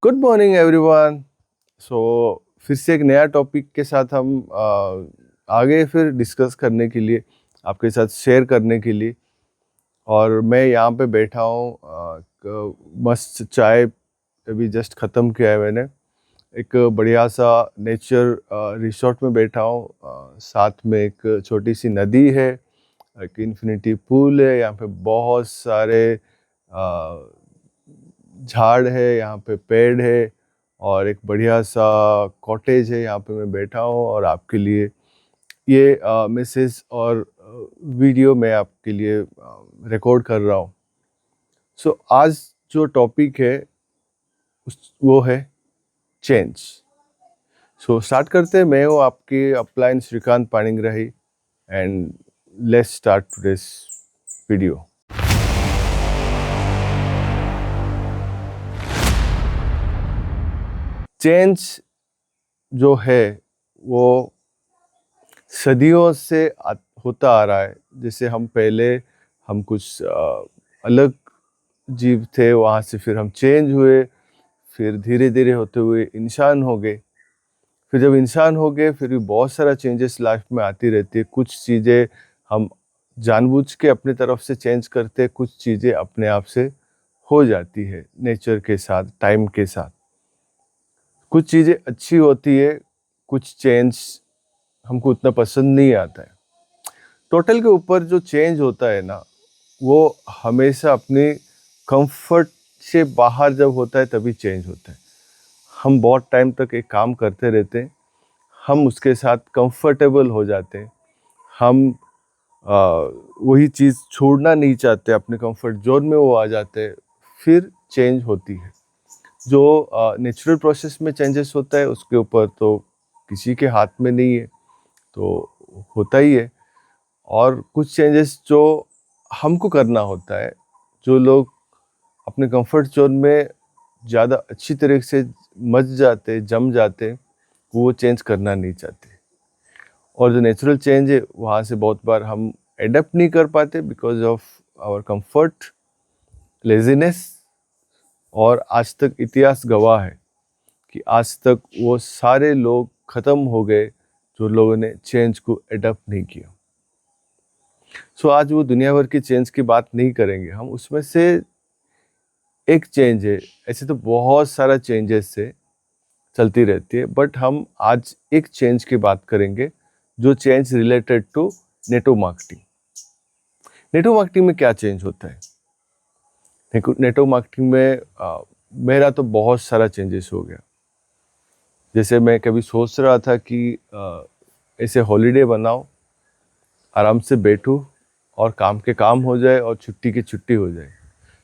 Good morning everyone. सो फिर से एक नया टॉपिक के साथ हम आगे फिर डिस्कस करने के लिए, आपके साथ शेयर करने के लिए। और मैं यहाँ पे बैठा हूँ, मस्त चाय अभी जस्ट ख़त्म किया है मैंने। एक बढ़िया सा नेचर रिसोर्ट में बैठा हूँ। साथ में एक छोटी सी नदी है, एक इन्फिनिटी पूल है। यहाँ पे बहुत सारे झाड़ है, यहाँ पे पेड़ है और एक बढ़िया सा कॉटेज है। यहाँ पे मैं बैठा हूँ और आपके लिए ये मैसेज और वीडियो मैं आपके लिए रिकॉर्ड कर रहा हूँ। सो आज जो टॉपिक है वो है चेंज। सो स्टार्ट करते हैं। मैं हूँ आपके upline Shrikant Panigrahi and let's start today's video. Change जो है वो सदियों से होता आ रहा है। जैसे हम कुछ अलग जीव थे, वहाँ से फिर हम चेंज हुए, फिर धीरे धीरे होते हुए इंसान हो गए। फिर जब इंसान हो गए फिर भी बहुत सारा चेंजेस लाइफ में आती रहती है। कुछ चीज़ें हम जानबूझ के अपनी तरफ से चेंज करते हैं, कुछ चीज़ें अपने आप से हो जाती है नेचर के साथ, टाइम के साथ। कुछ चीज़ें अच्छी होती है, कुछ चेंज हमको उतना पसंद नहीं आता है। टोटल के ऊपर जो चेंज होता है ना, वो हमेशा अपने कंफर्ट से बाहर जब होता है तभी चेंज होता है। हम बहुत टाइम तक एक काम करते रहते हैं, हम उसके साथ कंफर्टेबल हो जाते हैं, हम वही चीज़ छोड़ना नहीं चाहते, अपने कंफर्ट जोन में वो आ जाते हैं, फिर चेंज होती है। जो नेचुरल प्रोसेस में चेंजेस होता है उसके ऊपर तो किसी के हाथ में नहीं है, तो होता ही है। और कुछ चेंजेस जो हमको करना होता है, जो लोग अपने कंफर्ट जोन में ज़्यादा अच्छी तरह से जम जाते, वो चेंज करना नहीं चाहते। और जो नेचुरल चेंज है वहाँ से बहुत बार हम एडप्ट नहीं कर पाते because of our comfort, laziness. और आज तक इतिहास गवाह है कि आज तक वो सारे लोग ख़त्म हो गए जो लोगों ने चेंज को एडप्ट नहीं किया। सो आज वो दुनिया भर की चेंज की बात नहीं करेंगे, हम उसमें से एक चेंज है। ऐसे तो बहुत सारा चेंजेस है, चलती रहती है, बट हम आज एक चेंज की बात करेंगे जो change related to network marketing. Network marketing में क्या चेंज होता है? नेटवर्क मार्केटिंग में मेरा तो बहुत सारा चेंजेस हो गया। जैसे मैं कभी सोच रहा था कि ऐसे हॉलीडे बनाओ, आराम से बैठूं और काम के काम हो जाए और छुट्टी की छुट्टी हो जाए।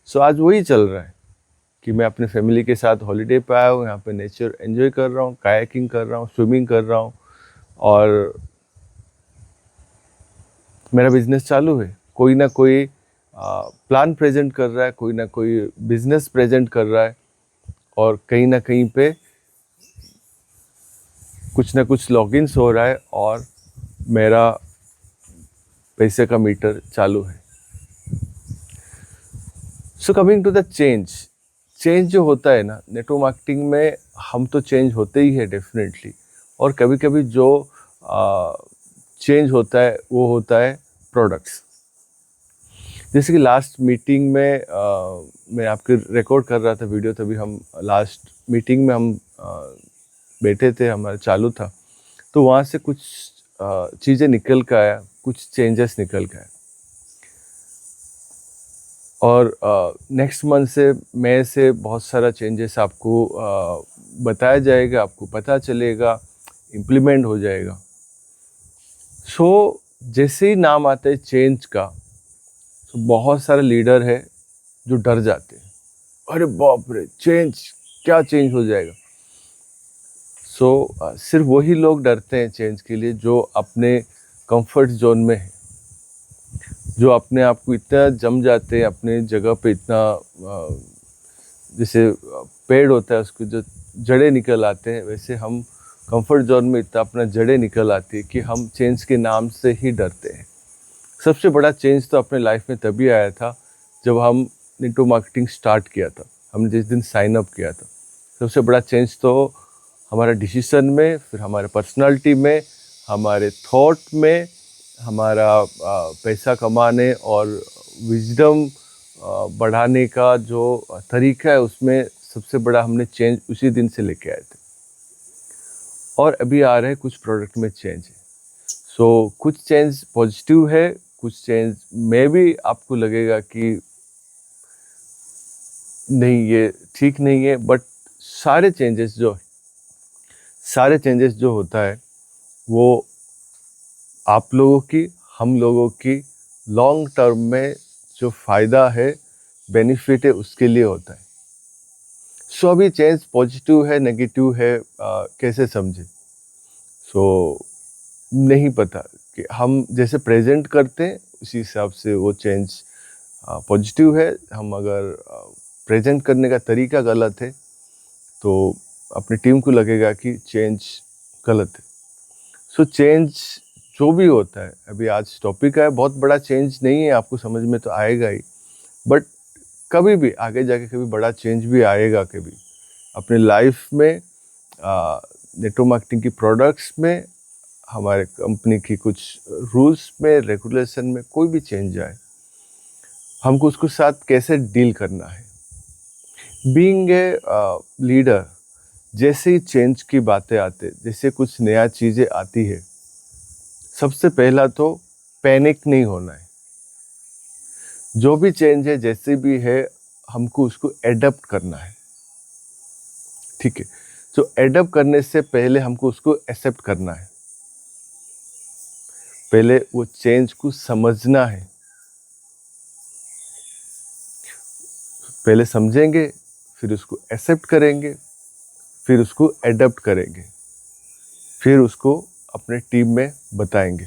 सो आज वही चल रहा है कि मैं अपने फैमिली के साथ हॉलीडे पे आया हूँ, यहाँ पे नेचर एंजॉय कर रहा हूँ, कायाकिंग कर रहा हूँ, स्विमिंग कर रहा हूँ और मेरा बिजनेस चालू है। कोई ना कोई प्लान प्रेजेंट कर रहा है, कोई ना कोई बिजनेस प्रेजेंट कर रहा है और कहीं ना कहीं पे कुछ ना कुछ लॉगिन्स हो रहा है और मेरा पैसे का मीटर चालू है। So coming to the change, change जो होता है ना नेटवर्क मार्केटिंग में, हम तो चेंज होते ही है डेफिनेटली। और कभी कभी जो चेंज होता है वो होता है प्रोडक्ट्स। जैसे कि लास्ट मीटिंग में मैं आपके रिकॉर्ड कर रहा था वीडियो, तभी हम लास्ट मीटिंग में हम बैठे थे, हमारा चालू था, तो वहाँ से कुछ चीज़ें निकल के आया, कुछ चेंजेस निकल के आया। और नेक्स्ट मंथ से, मई से बहुत सारा चेंजेस आपको बताया जाएगा, आपको पता चलेगा, इम्प्लीमेंट हो जाएगा। सो जैसे ही नाम आता है चेंज का, तो बहुत सारे लीडर है जो डर जाते हैं, अरे बाप रे चेंज, क्या चेंज हो जाएगा। सिर्फ वही लोग डरते हैं चेंज के लिए जो अपने कंफर्ट जोन में है, जो अपने आप को इतना जम जाते हैं अपने जगह पे, इतना जैसे पेड़ होता है उसको जो जड़ें निकल आते हैं, वैसे हम कंफर्ट जोन में इतना अपना जड़ें निकल आती है कि हम चेंज के नाम से ही डरते हैं। सबसे बड़ा चेंज तो अपने लाइफ में तभी आया था जब हम नेटवर्क मार्केटिंग स्टार्ट किया था, हमने जिस दिन साइन अप किया था। सबसे बड़ा चेंज तो हमारा डिसीजन में, फिर हमारे पर्सनालिटी में, हमारे थॉट में, हमारा पैसा कमाने और विजडम बढ़ाने का जो तरीका है, उसमें सबसे बड़ा हमने चेंज उसी दिन से लेके आए थे। और अभी आ रहे हैं कुछ प्रोडक्ट में चेंज है। सो कुछ चेंज पॉजिटिव है, कुछ चेंज में भी आपको लगेगा कि नहीं ये ठीक नहीं है, बट सारे चेंजेस जो होता है वो आप लोगों की, हम लोगों की लॉन्ग टर्म में जो फ़ायदा है, बेनिफिट है, उसके लिए होता है। सो अभी चेंज पॉजिटिव है, नेगेटिव है, कैसे समझे? नहीं पता कि हम जैसे प्रेजेंट करते हैं उसी हिसाब से वो चेंज पॉजिटिव है। हम अगर प्रेजेंट करने का तरीका गलत है तो अपनी टीम को लगेगा कि चेंज गलत है। चेंज जो भी होता है, अभी आज टॉपिक है, बहुत बड़ा चेंज नहीं है, आपको समझ में तो आएगा ही, बट कभी भी आगे जाके कभी बड़ा चेंज भी आएगा। कभी अपने लाइफ में, नेटवर्क मार्केटिंग की प्रोडक्ट्स में, हमारे कंपनी की कुछ रूल्स में, रेगुलेशन में कोई भी चेंज आए, हमको उसके साथ कैसे डील करना है। बीइंग ए लीडर, जैसे ही चेंज की बातें आते, जैसे कुछ नया चीज़ें आती है, सबसे पहला तो पैनिक नहीं होना है। जो भी चेंज है, जैसे भी है, हमको उसको एडप्ट करना है, ठीक है। तो एडप्ट करने से पहले हमको उसको एक्सेप्ट करना है। पहले वो चेंज को समझना है, पहले समझेंगे, फिर उसको एक्सेप्ट करेंगे, फिर उसको एडप्ट करेंगे, फिर उसको अपने टीम में बताएंगे।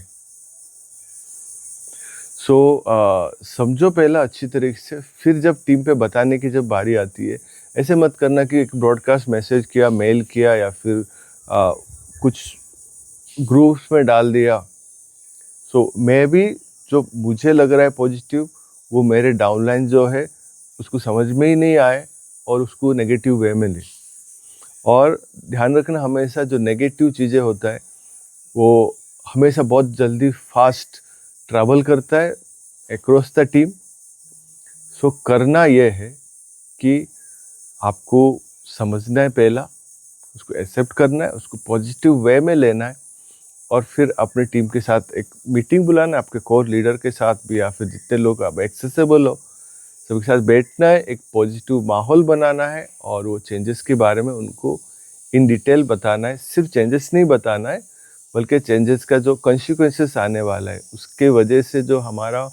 समझो पहला अच्छी तरीके से, फिर जब टीम पे बताने की जब बारी आती है, ऐसे मत करना कि एक ब्रॉडकास्ट मैसेज किया, मेल किया, या फिर कुछ ग्रुप्स में डाल दिया। मैं भी जो मुझे लग रहा है पॉजिटिव, वो मेरे डाउनलाइन जो है उसको समझ में ही नहीं आए और उसको नेगेटिव वे में ले। और ध्यान रखना, हमेशा जो नेगेटिव चीज़ें होता है वो हमेशा बहुत जल्दी फास्ट ट्रैवल करता है अक्रॉस द टीम। करना ये है कि आपको समझना है पहला, उसको एक्सेप्ट करना है, उसको पॉजिटिव वे में लेना है, और फिर अपने टीम के साथ एक मीटिंग बुलाना है, आपके कोर लीडर के साथ भी, या फिर जितने लोग आप एक्सेसिबल हो सबके साथ बैठना है, एक पॉजिटिव माहौल बनाना है, और वो चेंजेस के बारे में उनको इन डिटेल बताना है। सिर्फ चेंजेस नहीं बताना है, बल्कि चेंजेस का जो कॉन्सिक्वेंसेस आने वाला है, उसके वजह से जो हमारा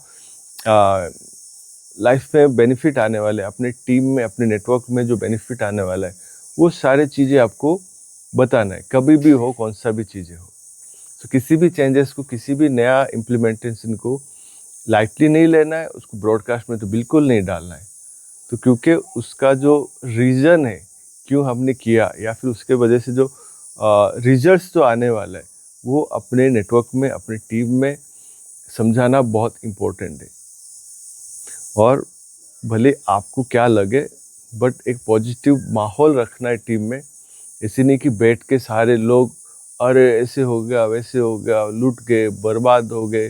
लाइफ में बेनिफिट आने वाले, अपने टीम में, अपने नेटवर्क में जो बेनिफिट आने वाला है, वो सारे चीज़ें आपको बताना है, कभी भी हो, कौन सा भी चीज़ें हो। किसी भी चेंजेस को, किसी भी नया इम्प्लीमेंटेशन को लाइटली नहीं लेना है, उसको ब्रॉडकास्ट में तो बिल्कुल नहीं डालना है। तो क्योंकि उसका जो रीज़न है क्यों हमने किया, या फिर उसके वजह से जो रिजल्ट्स जो आने वाला है, वो अपने नेटवर्क में, अपने टीम में समझाना बहुत इम्पोर्टेंट है। और भले आपको क्या लगे, बट एक पॉजिटिव माहौल रखना है टीम में। ऐसे नहीं कि बैठ के सारे लोग अरे ऐसे हो गया, वैसे हो गया, लूट गए, बर्बाद हो गए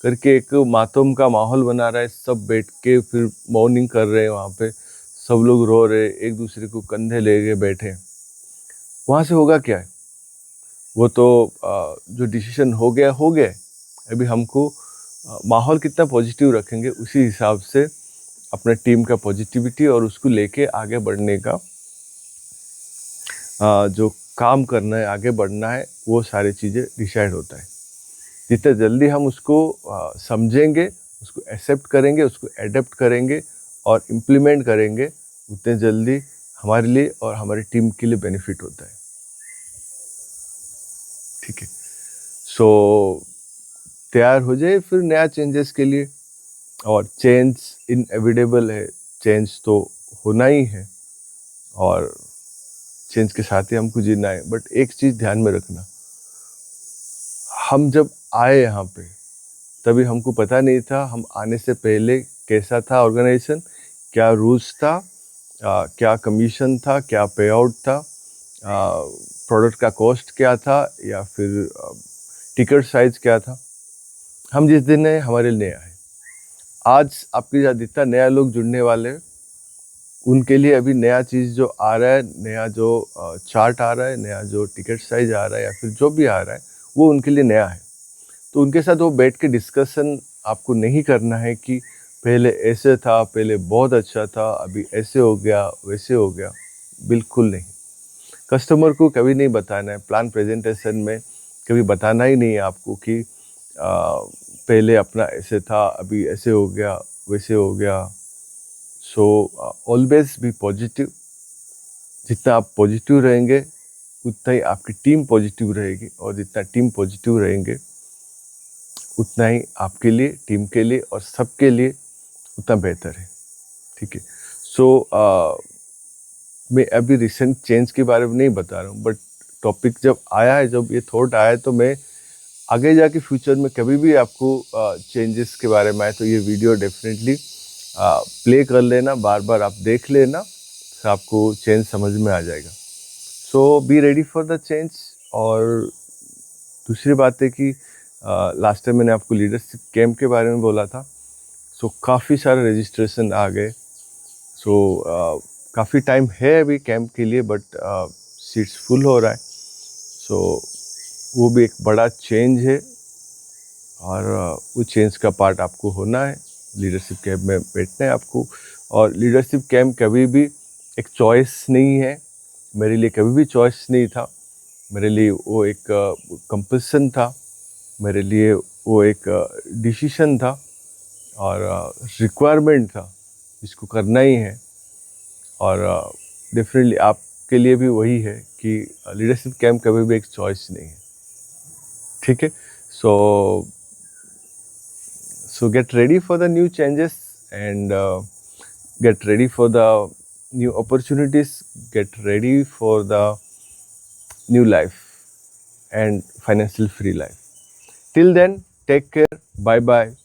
करके एक मातम का माहौल बना रहा है। सब बैठ के फिर मॉर्निंग कर रहे हैं, वहाँ पे सब लोग रो रहे, एक दूसरे को कंधे ले के बैठे। वहाँ से होगा क्या है? वो तो जो डिसीजन हो गया हो गया। अभी हमको माहौल कितना पॉजिटिव रखेंगे, उसी हिसाब से अपने टीम का पॉजिटिविटी और उसको लेके आगे बढ़ने का जो काम करना है, आगे बढ़ना है, वो सारी चीज़ें डिसाइड होता है। जितने जल्दी हम उसको समझेंगे, उसको एक्सेप्ट करेंगे, उसको एडेप्ट करेंगे और इम्प्लीमेंट करेंगे, उतने जल्दी हमारे लिए और हमारी टीम के लिए बेनिफिट होता है। ठीक है, तैयार हो जाए फिर नया चेंजेस के लिए। और चेंज इनएविटेबल है, चेंज तो होना ही है, और चेंज के साथ ही हमको जीना है। बट एक चीज़ ध्यान में रखना, हम जब आए यहाँ पे, तभी हमको पता नहीं था हम आने से पहले कैसा था ऑर्गेनाइजेशन, क्या रूल्स था, क्या कमीशन था, क्या पे आउट था, प्रोडक्ट का कॉस्ट क्या था, या फिर टिकट साइज क्या था। हम जिस दिन है हमारे लिए नया है। आज आपके साथ जितना नया लोग जुड़ने वाले हैं, उनके लिए अभी नया चीज़ जो आ रहा है, नया जो चार्ट आ रहा है, नया जो टिकट साइज आ रहा है, या फिर जो भी आ रहा है, वो उनके लिए नया है। तो उनके साथ वो बैठ के डिस्कशन आपको नहीं करना है कि पहले ऐसे था, पहले बहुत अच्छा था, अभी ऐसे हो गया, वैसे हो गया। बिल्कुल नहीं। कस्टमर को कभी नहीं बताना है, प्लान प्रेजेंटेशन में कभी बताना ही नहीं है आपको कि पहले अपना ऐसे था, अभी ऐसे हो गया, वैसे हो गया। So always be positive. जितना आप पॉजिटिव रहेंगे, उतना ही आपकी टीम पॉजिटिव रहेगी, और जितना टीम पॉजिटिव रहेंगे, उतना ही आपके लिए, टीम के लिए और सबके लिए उतना बेहतर है। ठीक है। सो मैं अभी रिसेंट चेंज के बारे में नहीं बता रहा हूँ, बट टॉपिक जब आया है, जब ये थॉट आया है, तो मैं आगे जाके फ्यूचर में कभी भी आपको चेंजेस के बारे में आए तो ये वीडियो डेफिनेटली प्ले कर लेना, बार बार आप देख लेना, तो आपको चेंज समझ में आ जाएगा। So be ready for the change. और दूसरी बात है कि लास्ट टाइम मैंने आपको लीडरशिप कैंप के बारे में बोला था। सो काफ़ी सारे रजिस्ट्रेशन आ गए। सो काफ़ी टाइम है अभी कैंप के लिए, बट सीट्स फुल हो रहा है। सो वो भी एक बड़ा चेंज है, और वो चेंज का पार्ट आपको होना है। लीडरशिप कैंप में बैठना है आपको। और लीडरशिप कैंप कभी भी एक चॉइस नहीं है, मेरे लिए कभी भी चॉइस नहीं था। मेरे लिए वो एक कंपल्सन था, मेरे लिए वो एक डिसीशन था, और रिक्वायरमेंट था, इसको करना ही है। और डेफिनेटली आपके लिए भी वही है कि लीडरशिप कैंप कभी भी एक चॉइस नहीं है। ठीक है। सो get ready for the new changes, and get ready for the new opportunities, get ready for the new life and financial free life. Till then, take care. Bye bye.